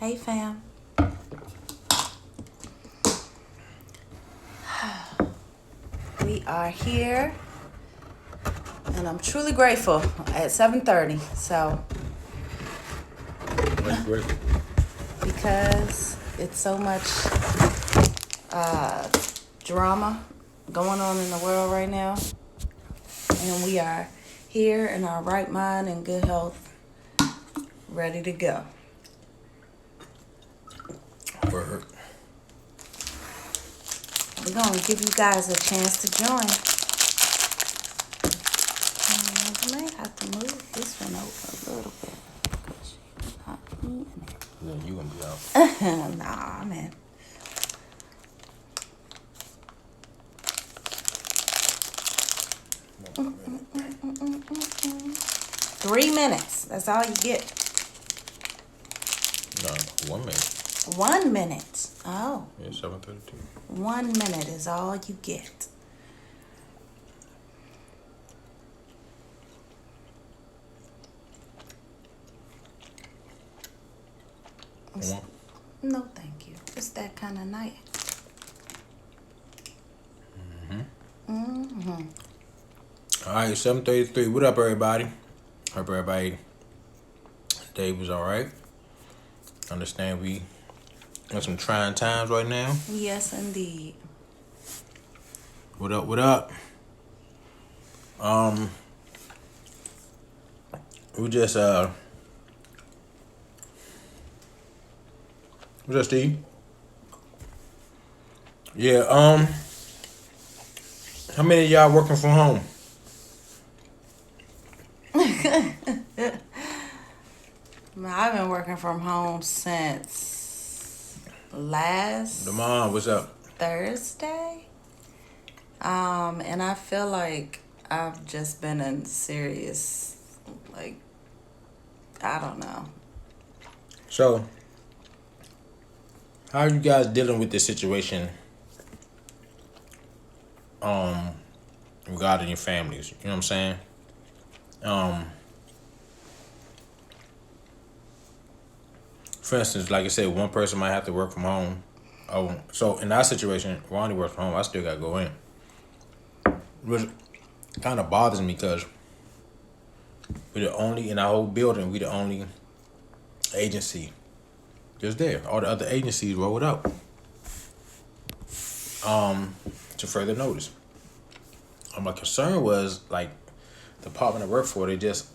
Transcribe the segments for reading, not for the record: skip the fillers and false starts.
Hey, fam. We are here, and I'm truly grateful at 7:30. So, Why you grateful? because it's so much drama going on in the world right now, and we are here in our right mind and good health, ready to go. Word. We're gonna give you guys a chance to join. I may have to move this one over a little bit because she's not eating Yeah, you gonna be out. it. Nah, man. Mm. 3 minutes. That's all you get. No, 1 minute. 1 minute. Oh, Yeah, 7:32. 1 minute is all you get. One. No, thank you. It's that kind of night. All right, 7:33. What up, everybody? Hope everybody day was all right. Understand we got some trying times right now. Yes, indeed. What up? What up? We just what's up, Steve? Yeah. How many of y'all working from home? I've been working from home since last Demond, what's up? Thursday. And I feel like I've just been in serious, like, I don't know. So, how are you guys dealing with this situation? Regarding your families, you know what I'm saying? For instance, like I said, one person might have to work from home. Oh, so in that situation, Ronnie works from home. I still gotta go in, which kind of bothers me because we're the only in our whole building. We the only agency just there. All the other agencies rolled up. To further notice, my concern was like the department I work for. They just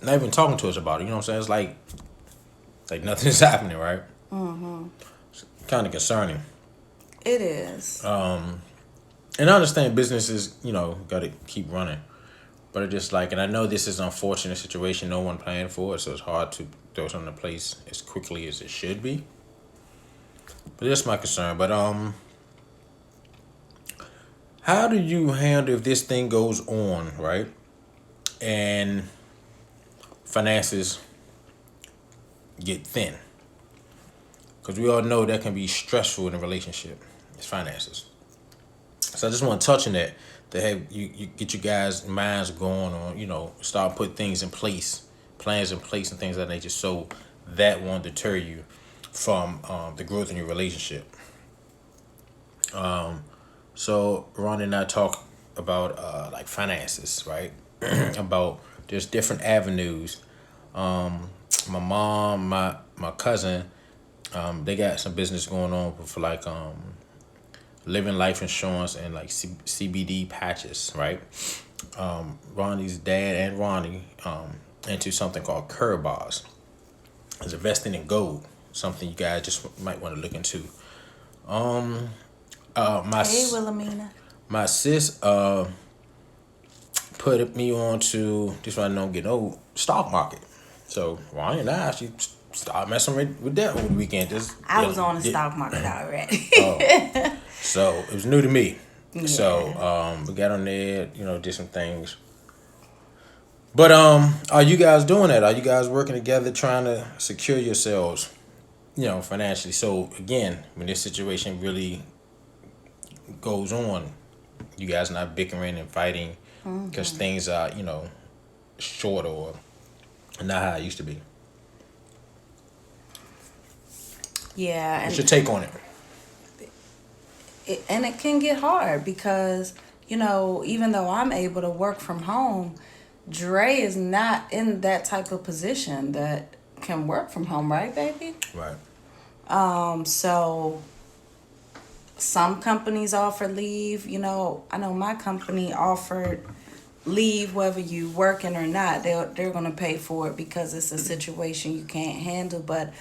not even talking to us about it. You know what I'm saying? It's like nothing is happening, right? It's kind of concerning. It is. And I understand businesses, got to keep running. But it's just like, and I know this is an unfortunate situation no one planned for it, so it's hard to throw something in place as quickly as it should be. But that's my concern. But how do you handle if this thing goes on, right? And finances get thin? Because we all know that can be stressful in a relationship. It's finances. So I just want to touch on that. To have you get you guys' minds going on, start putting things in place, plans in place, and things of that nature, so that won't deter you from the growth in your relationship. So Ron and I talk about like finances, right? About there's different avenues. My mom, my cousin, they got some business going on for like living life insurance and like CBD patches, right? Ronnie's dad and Ronnie into something called Curb Bars. It's investing in gold, something you guys just might want to look into. Hey, Wilhelmina. My sis put me on to this one I don't get old stock market. So Ronnie and I she started messing with that over the weekend. I was on the stock market already. So it was new to me. Yeah. So we got on there, did some things. But are you guys doing that? Are you guys working together trying to secure yourselves, financially? So again, when this situation really goes on, you guys not bickering and fighting because things are, short or not how it used to be. Yeah, What's your take on it? and it can get hard because, even though I'm able to work from home, Dre is not in that type of position that can work from home, right, baby? Right. So some companies offer leave. I know my company offered leave whether you working or not. They're gonna pay for it because it's a situation you can't handle. But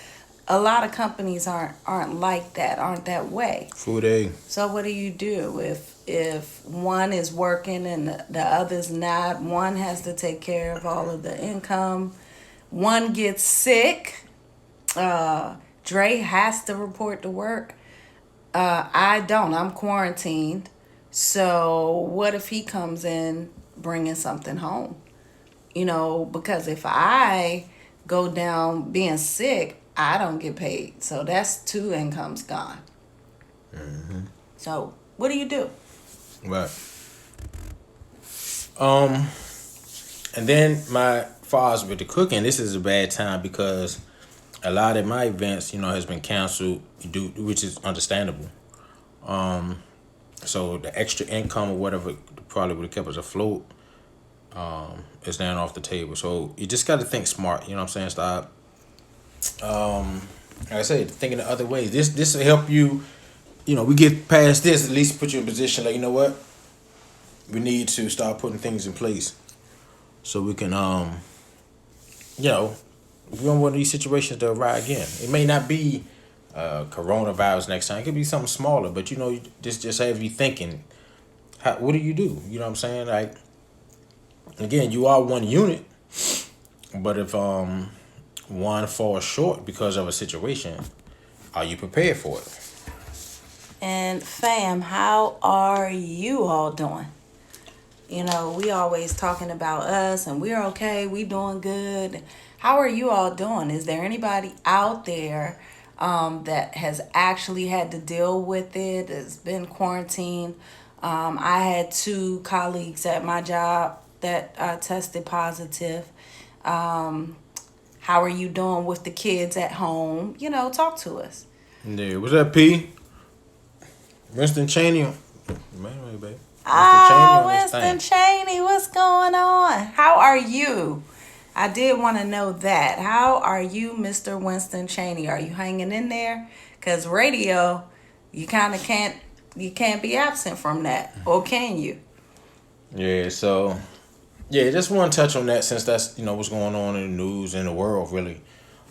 a lot of companies aren't like that, aren't that way. Food aid. So what do you do if one is working and the other's not? One has to take care of all of the income. One gets sick. Dre has to report to work. I don't. I'm quarantined. So what if he comes in bringing something home? Because if I go down being sick, I don't get paid. So that's two incomes gone. So what do you do? Right. And then my fars with the cooking, this is a bad time because a lot of my events, has been canceled, which is understandable. So the extra income or whatever probably would have kept us afloat is now off the table. So you just got to think smart. You know what I'm saying? Stop. Like I said, thinking of other ways. This will help you. We get past this. At least put you in a position like, you know what? We need to start putting things in place so we can we don't want these situations to arise again. It may not be coronavirus next time. It could be something smaller, but just have you thinking, what do you do? You know what I'm saying? Like, again, you are one unit, but if one falls short because of a situation, are you prepared for it? And fam, how are you all doing? We always talking about us and we're okay, we doing good. How are you all doing? Is there anybody out there that has actually had to deal with it, has been quarantined? I had two colleagues at my job that tested positive. How are you doing with the kids at home? Talk to us. Yeah, what's up, P? Winston Cheney. Man, baby. Winston Cheney, what's going on? How are you? I did want to know that. How are you, Mr. Winston Cheney? Are you hanging in there? Because radio, you kind of can't be absent from that. Or can you? Yeah, so, just want to touch on that since that's, what's going on in the news in the world, really.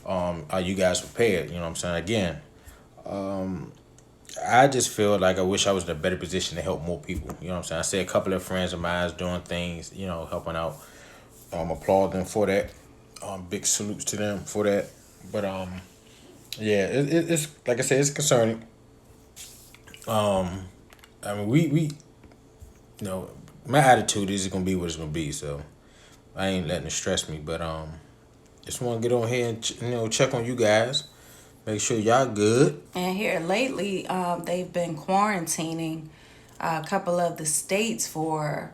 Are you guys prepared? You know what I'm saying? Again, I just feel like I wish I was in a better position to help more people. You know what I'm saying? I see a couple of friends of mine doing things, helping out. Applaud them for that. Big salutes to them for that. But it's like I said, it's concerning. I mean, we my attitude is gonna be what it's gonna be. So I ain't letting it stress me. But just want to get on here and check on you guys. Make sure y'all good. And here lately, they've been quarantining a couple of the states for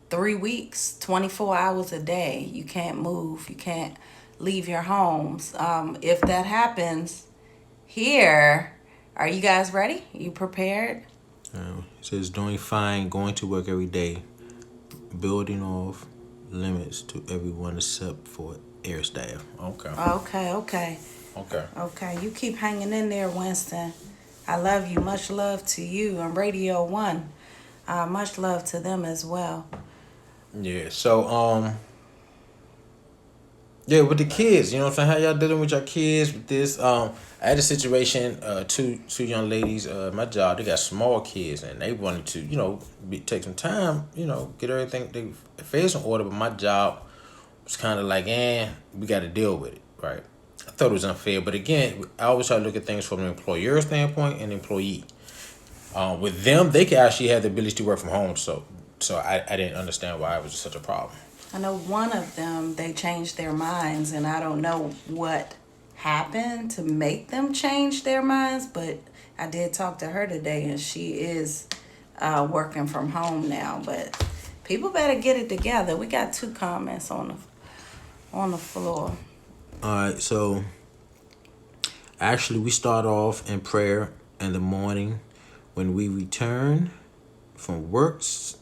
3 weeks, 24 hours a day. You can't move. You can't leave your homes. If that happens here, are you guys ready? You prepared? It says doing fine, going to work every day, building off limits to everyone except for air staff. Okay. Okay, you keep hanging in there, Winston. I love you. Much love to you and Radio 1. Much love to them as well. Yeah, so with the kids, you know what I'm saying? How y'all dealing with your kids with this? I had a situation, two young ladies, my job, they got small kids and they wanted to, take some time, get everything they affairs in order, but my job was kind of like, we got to deal with it, right? I thought it was unfair, but again, I always try to look at things from an employer standpoint and employee. With them, they could actually have the ability to work from home, so I didn't understand why it was such a problem. I know one of them, they changed their minds, and I don't know what happened to make them change their minds, but I did talk to her today, and she is working from home now. But people better get it together. We got 2 comments on the floor. All right, so Actually, we start off in prayer in the morning when we return from works.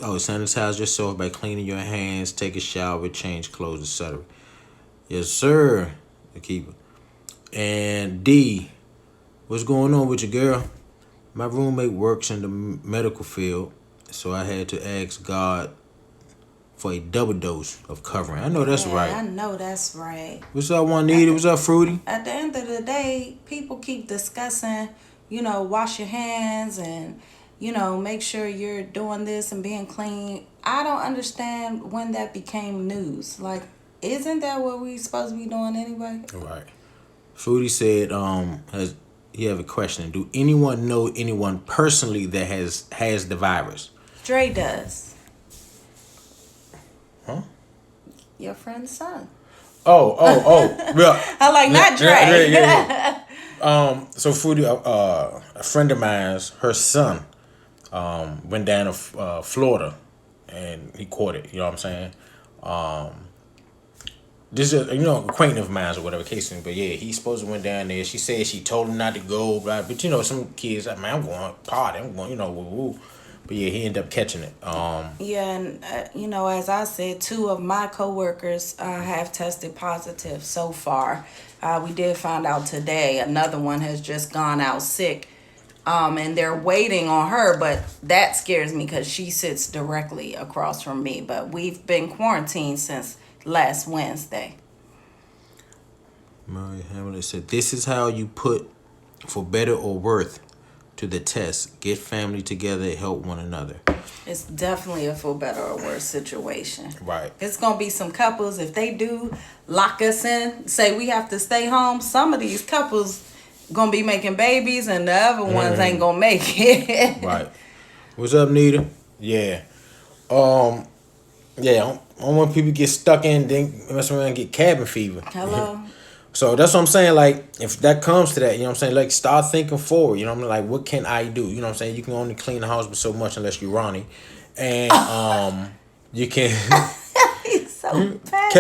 Oh, sanitize yourself by cleaning your hands, take a shower, change clothes, etc. Yes, sir. The keeper. And D, what's going on with you, girl? My roommate works in the medical field, so I had to ask God for a double dose of covering. I know that's Yeah, I right. know that's right. What's up, Juanita? What's up, Fruity? At the end of the day, people keep discussing, wash your hands and, make sure you're doing this and being clean. I don't understand when that became news. Like, isn't that what we supposed to be doing anyway? Right. Fruity said, has he have a question? Do anyone know anyone personally that has the virus? Dre does. Huh? Your friend's son. Oh. Real. I like not Dre. Yeah. So Fruity, a friend of mine's, her son, went down to Florida, and he caught it. You know what I'm saying? This is acquaintance of mine or whatever case is, but yeah, he supposed to went down there. She said she told him not to go, blah. But some kids like, man, I'm going party, I'm going, woo woo. But yeah, he ended up catching it. Yeah, and as I said, 2 of my coworkers have tested positive so far. We did find out today another one has just gone out sick, and they're waiting on her. But that scares me because she sits directly across from me. But we've been quarantined since last Wednesday. Murray Hamilton said, "This is how you put, for better or worse, to the test. Get family together, help one another." It's definitely a for better or worse situation. Right. It's going to be some couples, if they do lock us in, say we have to stay home, some of these couples going to be making babies and the other ones ain't going to make it. Right. What's up, Nita? Yeah. Yeah, I don't want people to get stuck in, then mess around and get cabin fever. Hello? So that's what I'm saying. Like, if that comes to that, you know what I'm saying? Like, start thinking forward. You know what I mean? Like, what can I do? You know what I'm saying? You can only clean the house but so much unless you're Ronnie. And you can He's so petty.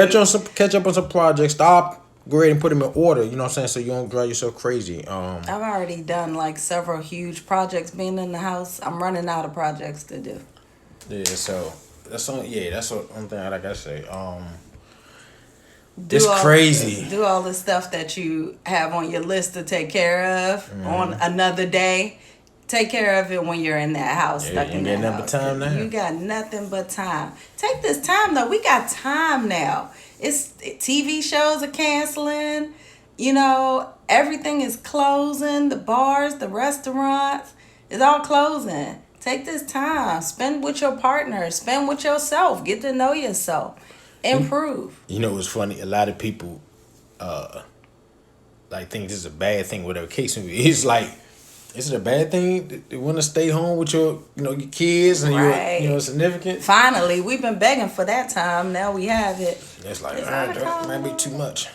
catch up on some projects. Stop, go ahead and put them in order. You know what I'm saying? So you don't drive yourself crazy. I've already done like several huge projects being in the house. I'm running out of projects to do. Yeah, so that's one thing I gotta say. Do It's all, crazy. Do all the stuff that you have on your list to take care of on another day. Take care of it when you're in that house. Yeah, you got nothing but time now. You got nothing but time. Take this time though. We got time now. It's TV shows are canceling. Everything is closing. The bars, the restaurants, it's all closing. Take this time. Spend with your partner. Spend with yourself. Get to know yourself. Improve. You know what's funny? A lot of people think this is a bad thing, whatever case may be. It's like, is it a bad thing to want to stay home with your your kids and your significant? Finally, we've been begging for that time. Now we have it. It's like, that might be too much.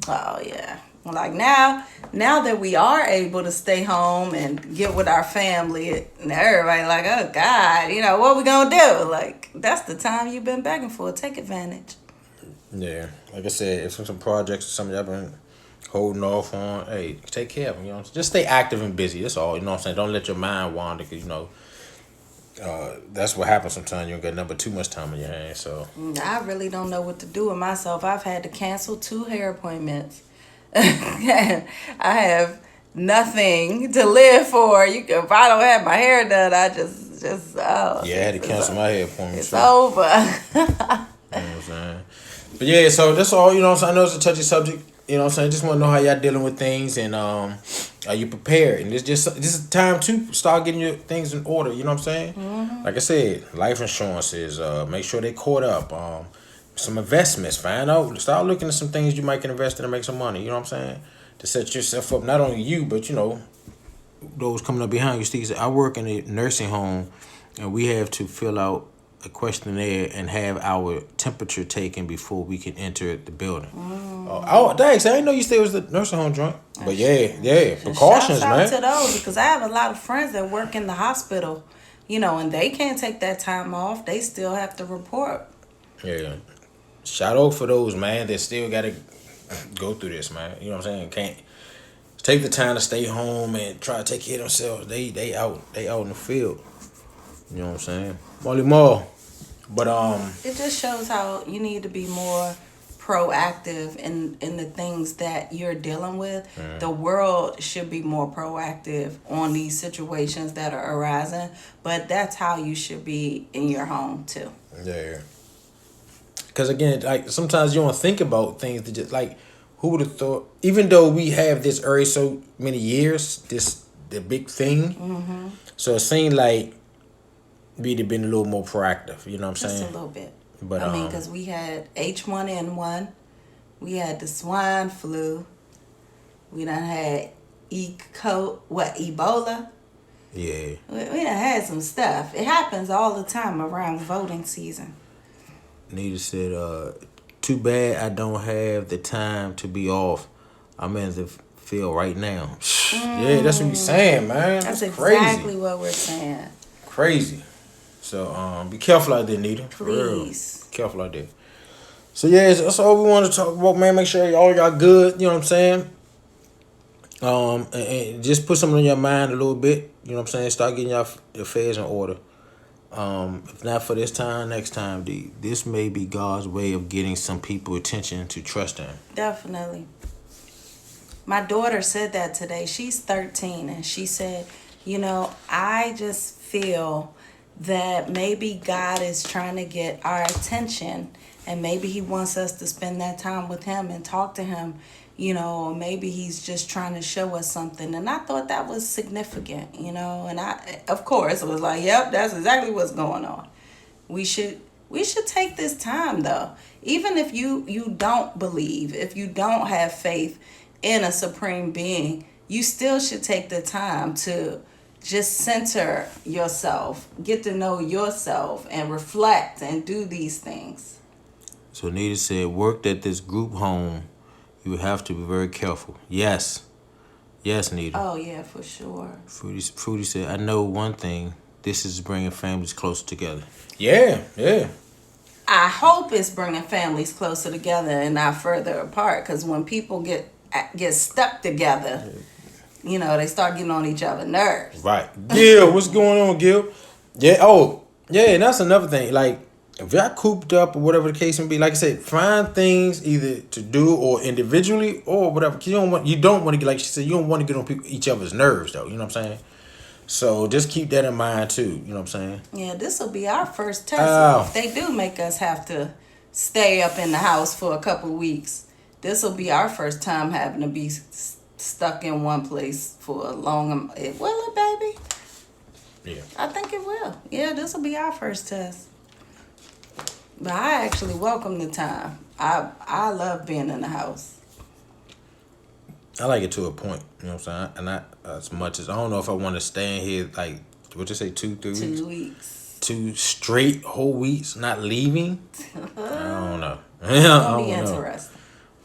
Oh yeah. Like now that we are able to stay home and get with our family, and everybody like, oh God, what we gonna do? Like, that's the time you've been begging for. Take advantage. Yeah, like I said, if some projects or something y'all been holding off on, hey, take care of them. Just stay active and busy. That's all. You know what I'm saying? Don't let your mind wander, because that's what happens sometimes. You don't get too much time in your hands. So I really don't know what to do with myself. I've had to cancel 2 hair appointments. I have nothing to live for. If I don't have my hair done, I just I had to cancel my hair appointment. It's over. You know what I'm saying? But yeah, so that's all. You know what I'm saying? I know it's a touchy subject. You know what I'm saying? Just want to know how y'all dealing with things, and are you prepared? And this is time to start getting your things in order. You know what I'm saying? Mm-hmm. Like I said, life insurances. Make sure they caught up. Some investments. Start looking at some things you might can invest in and make some money. You know what I'm saying? To set yourself up, not only you, but those coming up behind you. Steve said, I work in a nursing home, and we have to fill out a questionnaire and have our temperature taken before we can enter the building. Thanks. I didn't know you stayed with the nursing home joint. But yeah, precautions, man. Shouts out to those, because I have a lot of friends that work in the hospital, and they can't take that time off. They still have to report. Yeah. Shout out for those, man, that still got to go through this, man. You know what I'm saying? Can't take the time to stay home and try to take care of themselves. They out in the field. You know what I'm saying? Molly more. But It just shows how you need to be more proactive in the things that you're dealing with. The world should be more proactive on these situations that are arising, but that's how you should be in your home too. yeah. Because again, like sometimes you don't think about things that just like who would have thought. Even though we have this early so many years, the big thing. So it seemed like we'd have been a little more proactive. You know what I'm Just a saying? little bit. But I mean, because we had H1N1, we had the swine flu, we done had Ebola. yeah. We done had some stuff. It happens all the time around voting season. Nita said, too bad I don't have the time to be off. I'm in the field right now. Yeah, that's what we saying, man. That's That's exactly crazy. what we're saying. Crazy. So be careful out there, Nita. For real. Please. Be careful out there. So yeah, that's all we want to talk about, man. Make sure all y'all good, you know what I'm saying? And just put something on your mind a little bit, you know what I'm saying? Start getting your affairs in order. If not for this time, next time, this may be God's way of getting some people attention to trust Him. Definitely. My daughter said that today. She's 13, and she said, I just feel that maybe God is trying to get our attention, and maybe He wants us to spend that time with Him and talk to Him, or maybe He's just trying to show us something. And I thought that was significant, and I, of course, was like, yep, that's exactly what's going on. We should take this time, though. Even if you don't believe, if you don't have faith in a supreme being, you still should take the time to just center yourself, get to know yourself, and reflect and do these things. So Nita said, worked at this group home, you have to be very careful. Yes, Nita. Oh yeah, for sure. Fruity said, I know one thing. This is bringing families closer together. Yeah. I hope it's bringing families closer together and not further apart. Because when people get stuck together, they start getting on each other's nerves. Right. Gil, what's going on, Gil? Yeah. Oh, yeah. And that's another thing. Like, if y'all cooped up or whatever the case may be, like I said, find things either to do or individually or whatever. 'Cause you don't want to get, like she said, you don't want to get on each other's nerves, though. You know what I'm saying? So just keep that in mind too. You know what I'm saying? Yeah, this will be our first test. If they do make us have to stay up in the house for a couple weeks, this will be our first time having to be stuck in one place for a long. Will it, baby? Yeah. I think it will. Yeah, this will be our first test. But I actually welcome the time. I love being in the house. I like it to a point. You know what I'm saying? And not as much as I don't know if I want to stay in here like what you say 2-3 weeks. 2 weeks. 2 straight whole weeks not leaving. I don't know. It'll be interesting.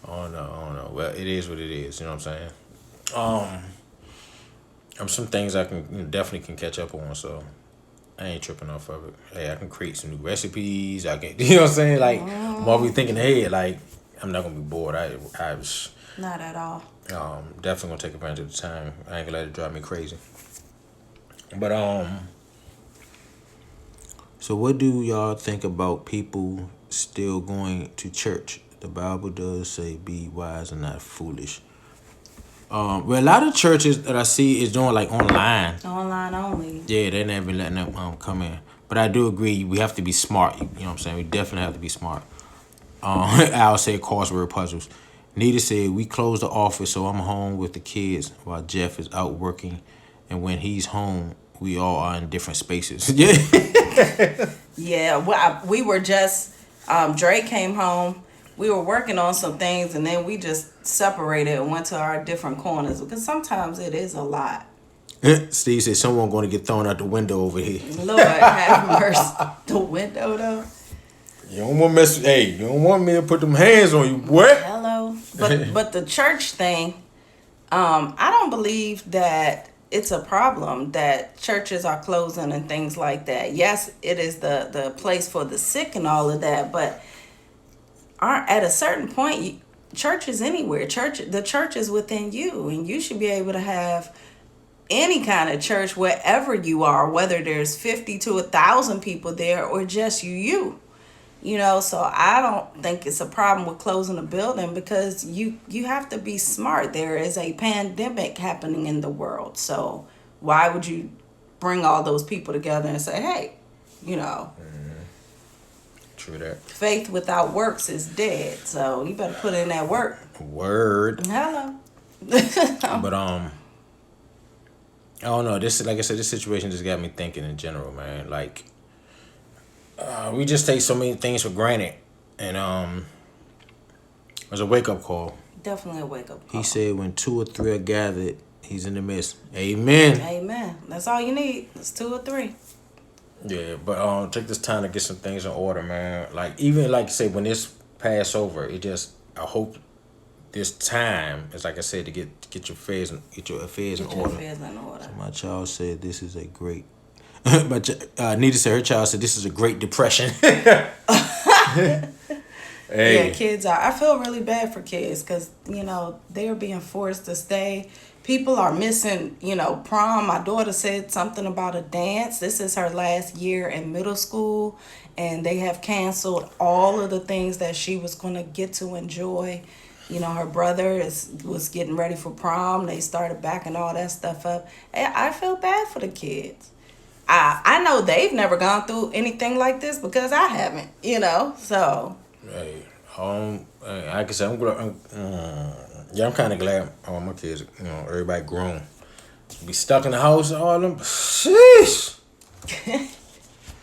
I don't know. Well, it is what it is. You know what I'm saying? Some things I can definitely can catch up on. So I ain't tripping off of it. Hey, I can create some new recipes. I can, you know what I'm saying? Like I'm always thinking ahead. Like I'm not gonna be bored. I was Not at all. definitely gonna take advantage of the time. I ain't gonna let it drive me crazy. But so what do y'all think about people still going to church? The Bible does say be wise and not foolish. Well, a lot of churches that I see is doing like online. Online only. Yeah, they're not even letting them come in. But I do agree we have to be smart. You know what I'm saying? We definitely have to be smart. Al said crossword puzzles. Nita said we closed the office, so I'm home with the kids while Jeff is out working, and when he's home, we all are in different spaces. Yeah. Yeah. Well, we were just. Dre came home. We were working on some things, and then we just separated and went to our different corners because sometimes it is a lot. Steve said someone going to get thrown out the window over here. Lord have mercy. The window though. You don't want to mess. Hey, you don't want me to put them hands on you, boy. Hello. But the church thing, I don't believe that it's a problem that churches are closing and things like that. Yes, it is the place for the sick and all of that, but at a certain point, church is anywhere. The church is within you, and you should be able to have any kind of church wherever you are, whether there's 50 to 1,000 people there or just you know. So I don't think it's a problem with closing a building, because you have to be smart. There is a pandemic happening in the world, so why would you bring all those people together and say, hey, you know, True that. faith without works is dead, so you better put in that work. Word. Hello. But I don't know. This, like I said, this situation just got me thinking in general, man. Like, we just take so many things for granted, and it was a wake up call. Definitely a wake up call. He said, "When two or three are gathered, he's in the midst." Amen. Amen. That's all you need. It's 2 or 3. Yeah, but take this time to get some things in order, man. Like, even like you say, when this pass over, I hope this time is, like I said, to get your affairs in order. So my child said this is a great. Nita said her child said this is a great depression. Hey. Yeah, kids are. I feel really bad for kids, because you know they're being forced to stay. People are missing, you know, prom. My daughter said something about a dance. This is her last year in middle school, and they have canceled all of the things that she was going to get to enjoy. You know, her brother was getting ready for prom. They started backing all that stuff up. I feel bad for the kids. I know they've never gone through anything like this, because I haven't, you know, so. Hey, like I said, I'm kind of glad all my kids, you know, everybody grown. Be stuck in the house, all them, sheesh.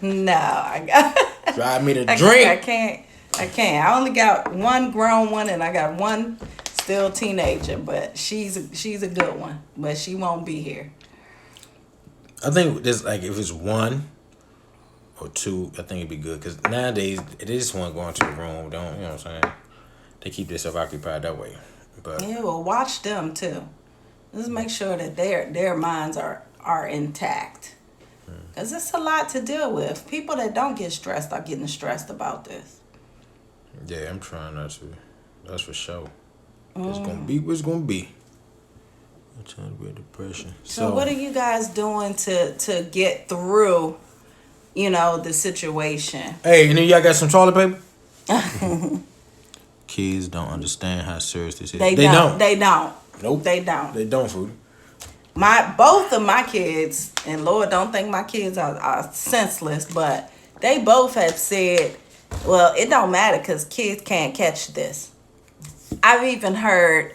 No, I got. Drive me to drink. I can't. I only got one grown one, and I got one still teenager, but she's a good one, but she won't be here. I think this, like, if it's one or two, I think it'd be good, because nowadays they just want to go into the room. Don't, you know what I'm saying? They keep themselves occupied that way. But yeah, well, watch them too. Just make sure that their minds are intact, because it's a lot to deal with. People that don't get stressed are getting stressed about this. yeah, I'm trying not to. That's for sure. It's gonna be what's gonna be. I'm trying to be depression. So what are you guys doing to get through, you know, the situation? Hey, and then y'all got some toilet paper? Kids don't understand how serious this is. They don't. They don't. Nope. They don't. They don't, food. Both of my kids, and Lord, don't think my kids are senseless, but they both have said, well, it don't matter because kids can't catch this. I've even heard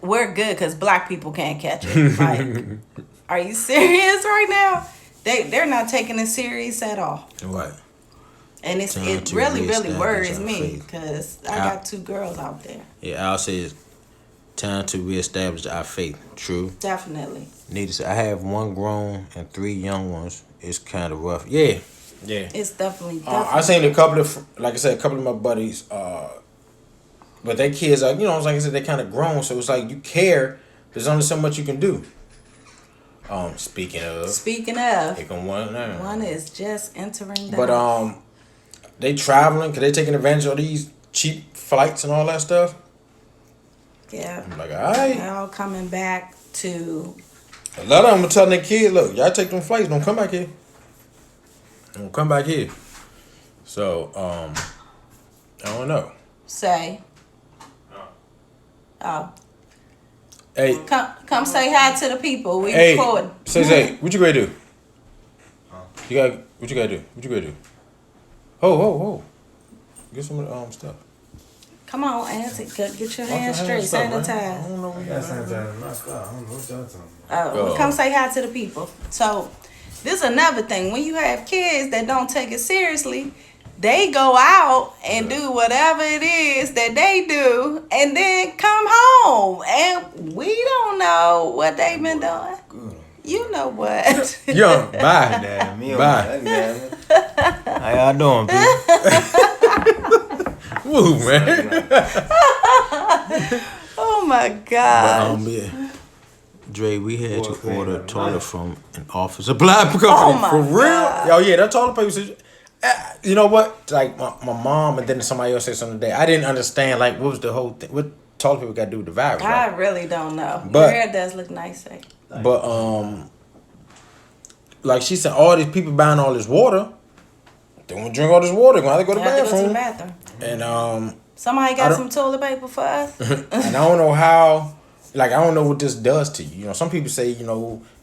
we're good because black people can't catch it. Like, are you serious right now? They're not taking it serious at all. Right. And it really worries me because I got 2 girls out there. Yeah, Al says, time to reestablish our faith. True. Definitely. Need to say, I have 1 grown and 3 young ones. It's kind of rough. Yeah. It's definitely. I seen a couple of my buddies, but their kids are, you know, like I said, they kind of grown. So it's like, you care. There's only so much you can do. Speaking of. Here come one now. One is just entering the But house. they traveling because they taking advantage of these cheap flights and all that stuff. Yeah. I'm like, all right. They're all coming back to. A lot of them are telling their kids, look, y'all take them flights, don't come back here. Don't come back here. So, I don't know. Say. Oh. Hey. Come say hi to the people. We Hey. recording. Say, what you gonna do? What you gotta do? Ho. Get some of the stuff. Come on, Auntie. Get your hands straight. Stuff, right? I Sanitize. don't know what I got sanitizer in my car. I don't know what y'all talking Well, come say hi to the people. So, this is another thing. When you have kids that don't take it seriously, they go out and do whatever it is that they do and then come home. And we don't know what they've been doing. Good. You know what? Yo, bye. Damn, me Bye. How y'all doing, people? Woo, man. Oh my God. Yeah. Dre, we had to order a toilet from an office supply company. Oh my for real? God. Yo, yeah, that toilet paper. You know what? Like my mom and then somebody else said something today. I didn't understand like what was the whole thing. What toilet paper got to do with the virus? I Right? really don't know. Your But hair does look nice, eh? but like she said, all these people buying all this water. They want to drink all this water. Gonna have to go to You the have to go to the bathroom. bathroom. And Somebody I got don't- some toilet paper for us? and I don't know how. Like I don't know what this does to you. You know, some people say give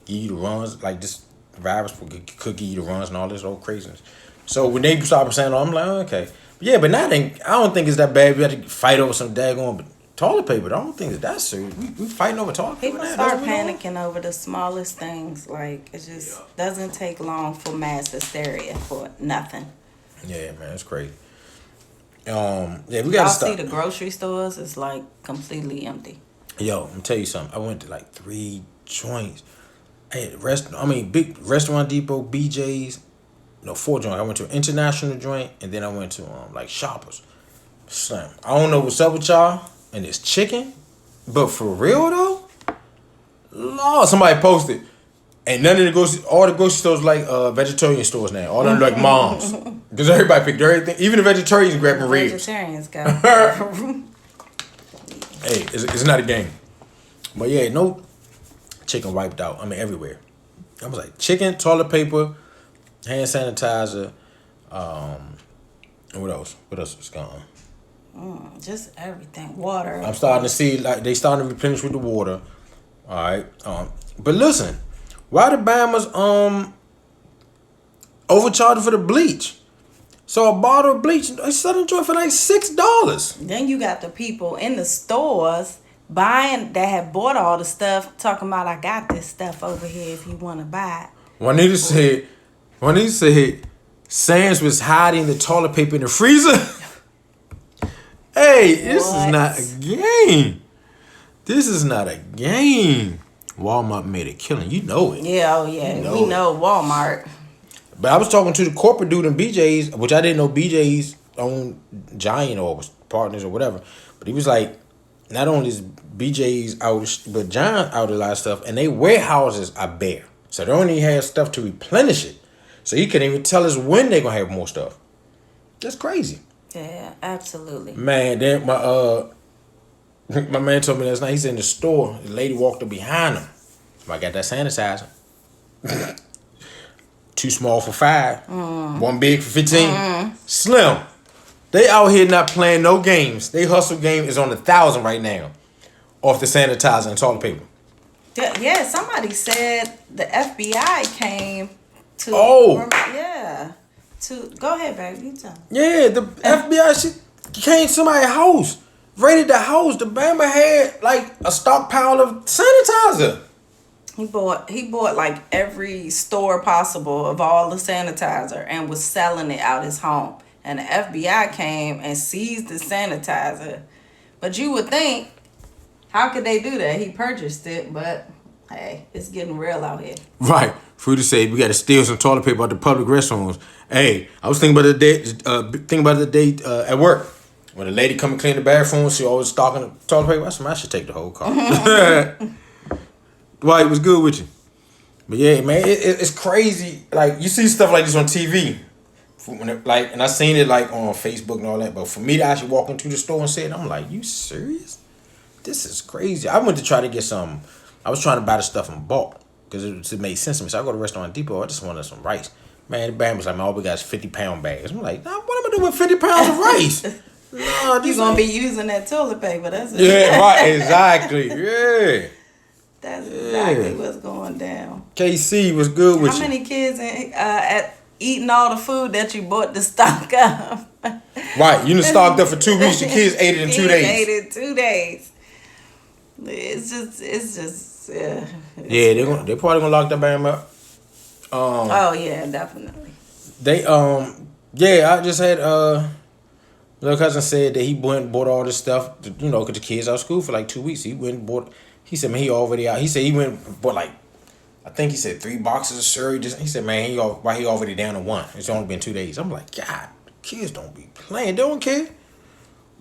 you the runs. Like this virus could give you the runs and all this old craziness. So when they start saying, "Oh," I'm like, oh, okay, yeah, but now I don't think it's that bad. We have to fight over some daggone toilet paper. I don't think it's that serious. We fighting over toilet paper. People now. start That's what we doing? panicking over the smallest things. Like, it just doesn't take long for mass hysteria for nothing. Yeah, man, it's crazy. Yeah, we Y'all gotta see stop. the grocery stores, it's like completely empty. Yo, I'm gonna tell you something. I went to like 3 joints. Big Restaurant Depot, BJ's. No, 4 joints. I went to an international joint, and then I went to like Shoppers. Slim. I don't know what's up with y'all and this chicken, but for real though, Lord, somebody posted, and none of all the grocery stores like vegetarian stores now. All of them like moms, because everybody picked everything. Even the vegetarians grabbing ribs. Vegetarians go. Hey, it's not a game. But yeah, no chicken wiped out. I mean, everywhere. I was like, chicken, toilet paper, hand sanitizer, and what else? What else was gone? Just everything. Water. I'm starting to see, like, they starting to replenish with the water. All right. But listen, why the Bammers, overcharging for the bleach? So a bottle of bleach, they selling joint for like $6. Then you got the people in the stores buying that have bought all the stuff, talking about, I got this stuff over here if you want to buy it. Juanita said, Sands was hiding the toilet paper in the freezer. Hey, this is not a game. This is not a game. Walmart made a killing. You know it. Yeah, oh yeah. We know Walmart. But I was talking to the corporate dude in BJ's, which I didn't know BJ's owned Giant or was partners or whatever. But he was like, not only is BJ's out, but Giant out a lot of stuff, and they warehouses are bare. So they only have stuff to replenish it. So he couldn't even tell us when they're gonna have more stuff. That's crazy. Yeah, absolutely. Man, then my man told me last night, he's in the store, the lady walked up behind him. I got that sanitizer. Too small for 5. One big for 15. Slim. They out here not playing no games. They hustle game is on 1,000 right now. Off the sanitizer and toilet paper. Yeah, somebody said the FBI came to. Oh. Yeah. Go ahead, baby. You tell me. Yeah, the FBI she came to somebody's house. Raided the house. The Bama had like a stockpile of sanitizer. He bought like every store possible of all the sanitizer and was selling it out his home. And the FBI came and seized the sanitizer. But you would think, how could they do that? He purchased it, but hey, it's getting real out here. Right. Fruity said we got to steal some toilet paper out the public restrooms. Hey, I was thinking about the day at work. When the lady come and clean the bathroom, she always stocking the toilet paper. I said, man, I should take the whole car. Dwight, was good with you. But yeah, man, it's crazy. Like, you see stuff like this on TV. And I seen it like on Facebook and all that. But for me to actually walk into the store and see it, I'm like, you serious? This is crazy. I went to try to get some. I was trying to buy the stuff in bulk because it made sense to me. So I go to Restaurant Depot. I just wanted some rice. Man, the bag was like, man, all we got is 50-pound bags. I'm like, nah, what am I doing with 50 pounds of rice? Nah, You're going to be using that toilet paper. That's it. Yeah, right, exactly. Yeah. That's exactly what's going down. KC was good with How you. many kids at eating all the food that you bought to stock up? Right, you done stocked up for 2 weeks. Your kids ate it in 2 days. Ate it 2 days. It's just yeah. Yeah, they're probably gonna lock that band up. Oh yeah, definitely. They yeah, I just had little cousin said that he went and bought all this stuff, because the kids out of school for like 2 weeks. He went and bought. He said, man, he already out. He said he went and bought like, I think he said 3 boxes of cereal. He said, man, he already down to 1. It's only been 2 days. I'm like, God, kids don't be playing. They don't care.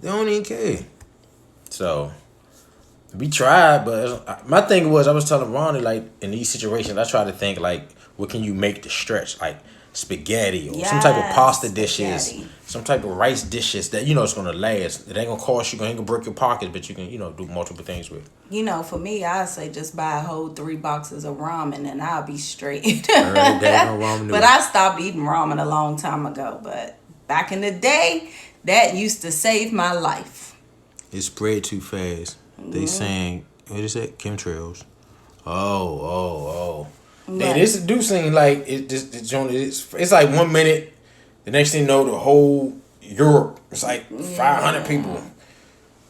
They don't even care. So we tried, but my thing was, I was telling Ronnie, like, in these situations, I try to think, like, what can you make the stretch? Like, spaghetti or some type of pasta dishes, spaghetti. some type of rice dishes that you know it's gonna last. It ain't gonna cost you, ain't gonna break your pockets, but you can do multiple things with. For me, I say just buy a whole 3 boxes of ramen and I'll be straight. Every day no ramen But noodles. I stopped eating ramen a long time ago. But back in the day, that used to save my life. It spread too fast. They saying what is that? Chemtrails. Oh. Yeah, this do seem like it's like 1 minute, the next thing you know, the whole Europe, it's like 500 people.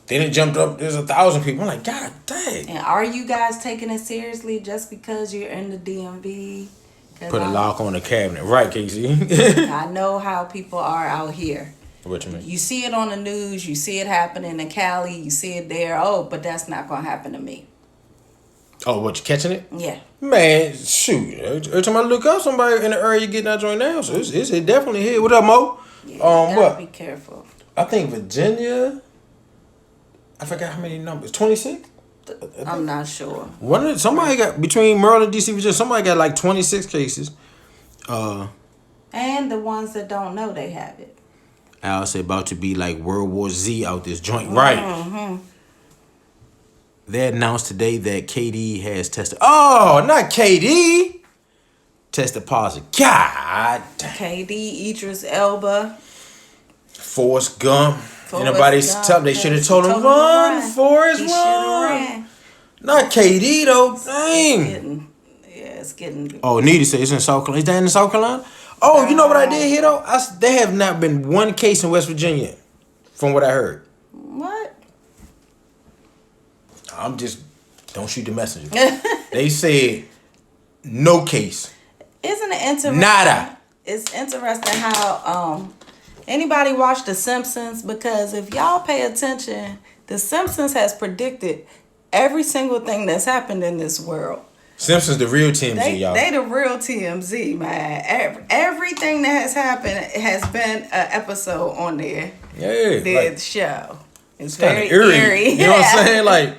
Then it jumped up, there's 1,000 people. I'm like, God dang. And are you guys taking it seriously just because you're in the DMV? Put a lock on the cabinet. Right, Casey? I know how people are out here. What you mean? You see it on the news, you see it happening in Cali, you see it there. Oh, but that's not going to happen to me. Oh, what, you catching it? Yeah. Man, shoot. Every time I look up somebody in the area getting that joint now, so it's definitely here. What up, Mo? Yeah, you gotta what? be careful. I think Virginia, I forgot how many numbers. 26? I'm not sure. Somebody got, between Maryland, D.C., Virginia, somebody got like 26 cases. And the ones that don't know they have it. I'll say about to be like World War Z out this joint. Right. Mm-hmm. They announced today that KD has tested. Oh, not KD. Tested positive. God. KD, Idris Elba. Forrest Gump. Forrest Anybody's Gump, tell they should have told him to run, Forrest, He run. ran. Not KD though. Dang. It's getting. Oh, Needy said it's in South Carolina. Is that in South Carolina? Oh, you know what I did hear though? They have not been one case in West Virginia, from what I heard. What? I'm just don't shoot the messenger. They said no case. Isn't it interesting? Nada. It's interesting how anybody watch The Simpsons, because if y'all pay attention, The Simpsons has predicted every single thing that's happened in this world. Simpsons the real TMZ, y'all. They the real TMZ, man. Everything that has happened has been an episode on their show. It's very eerie. You know what I'm saying? Like,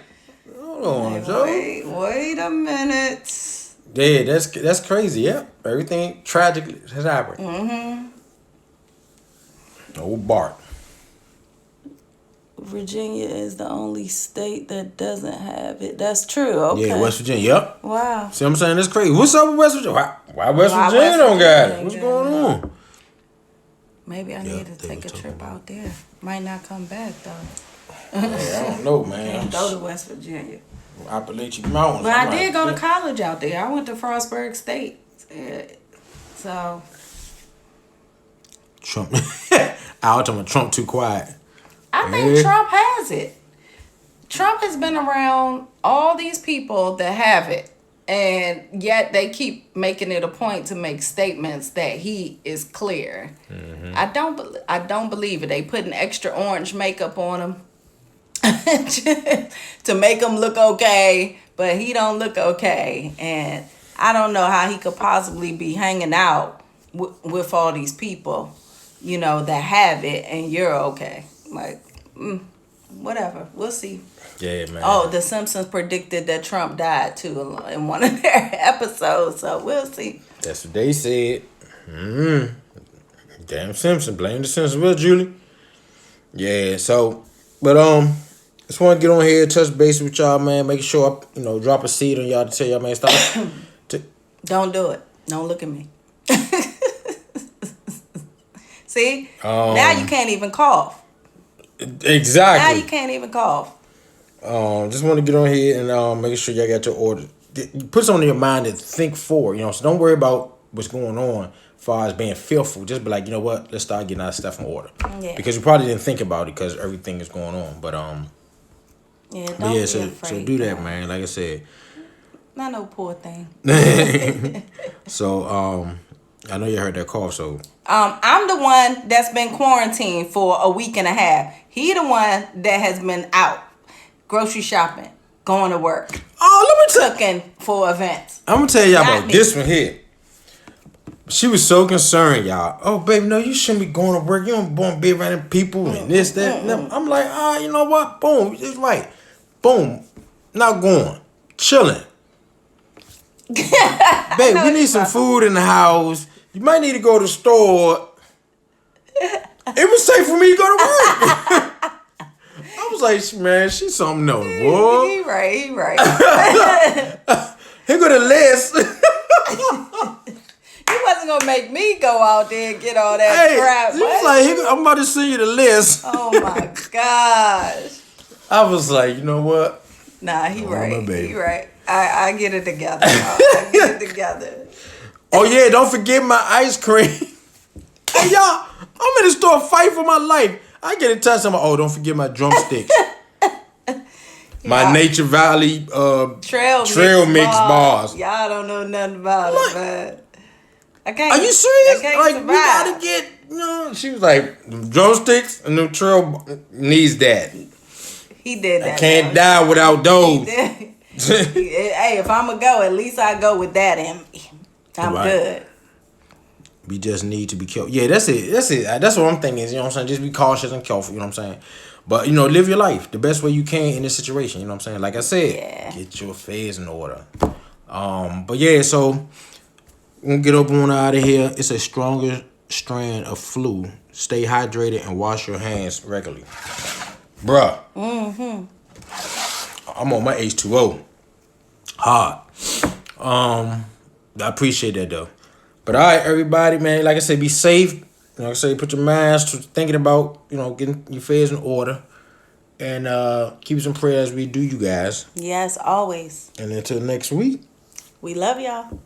hold on, Joe. Wait a minute. Yeah, that's crazy. Yeah, everything tragically has happened. Mm-hmm. Old Bart. Virginia is the only state that doesn't have it. That's true. Okay. Yeah, West Virginia. Yep. Wow. See what I'm saying? That's crazy. What's up with West Virginia? Why West Virginia don't got it? What's going on? Maybe I need to take a trip out there. Might not come back though. I don't know, man. Can't go to West Virginia. Appalachian Mountains. But I did go to college out there. I went to Frostburg State. So. Trump. I was talking Trump too quiet. I think Trump has it. Trump has been around all these people that have it, and yet they keep making it a point to make statements that he is clear. Mm-hmm. I don't believe it. They putting extra orange makeup on him to make him look okay, but he don't look okay, and I don't know how he could possibly be hanging out with all these people, that have it, and you're okay. Like, whatever. We'll see. Yeah, man. Oh, The Simpsons predicted that Trump died too in one of their episodes, so we'll see. That's what they said. Damn Simpson. Blame the Simpsons. Well, Julie. Yeah, so, but, just want to get on here, touch base with y'all, man. Make sure I, drop a seed on y'all to tell y'all, man, stop. Don't do it. Don't look at me. See? Now you can't even cough. Exactly. Now you can't even cough. Just want to get on here and make sure y'all got your order. Put something in your mind to think for, so don't worry about what's going on as far as being fearful. Just be like, you know what, let's start getting our stuff in order. Yeah. Because you probably didn't think about it because everything is going on. But don't be afraid, so do that, man. Like I said. Not no poor thing. So I know you heard that cough, so I'm the one that's been quarantined for a week and a half. He the one that has been out grocery shopping, going to work. Oh, let me cooking for events. I'm gonna tell y'all about this one here. She was so concerned, y'all. Oh, baby, no, you shouldn't be going to work. You don't want to be around people and this, that, and that. I'm like, you know what? Boom, it's right. Boom, not going, chilling. Babe, we need some food in the house. You might need to go to the store. It was safe for me to go to work. I was like, man, she's something else, boy. He right. Here go the list. He wasn't gonna make me go out there and get all that crap. He was like, I'm about to send you the list. Oh my gosh. I was like, you know what? Nah, he right. my baby. He right. I get it together. I get it together. Oh yeah, don't forget my ice cream. Hey y'all, I'm in the store fighting for my life. I get in touch. I'm like, oh, don't forget my drumsticks. My Nature Valley trail mix bars. Y'all don't know nothing about it, man. I can't. Are you serious? I can't Like survive. we gotta get, She was like, them drumsticks and them trail needs that. He did that. I can't die without those. Hey, if I'ma go, at least I go with that in me. I'm Right. good. We just need to be careful. Yeah, that's it. That's what I'm thinking is, you know what I'm saying? Just be cautious and careful, you know what I'm saying? But, live your life the best way you can in this situation, you know what I'm saying? Like I said, get your affairs in order. But yeah, so we're going to get up on out of here. It's a stronger strand of flu. Stay hydrated and wash your hands regularly. Bruh. I'm on my H2O. Hard. I appreciate that though. But all right, everybody, man. Like I said, be safe. Like I say, put your minds to thinking about, getting your affairs in order, and keep some prayers. We do, you guys. Yes, always. And until next week. We love y'all.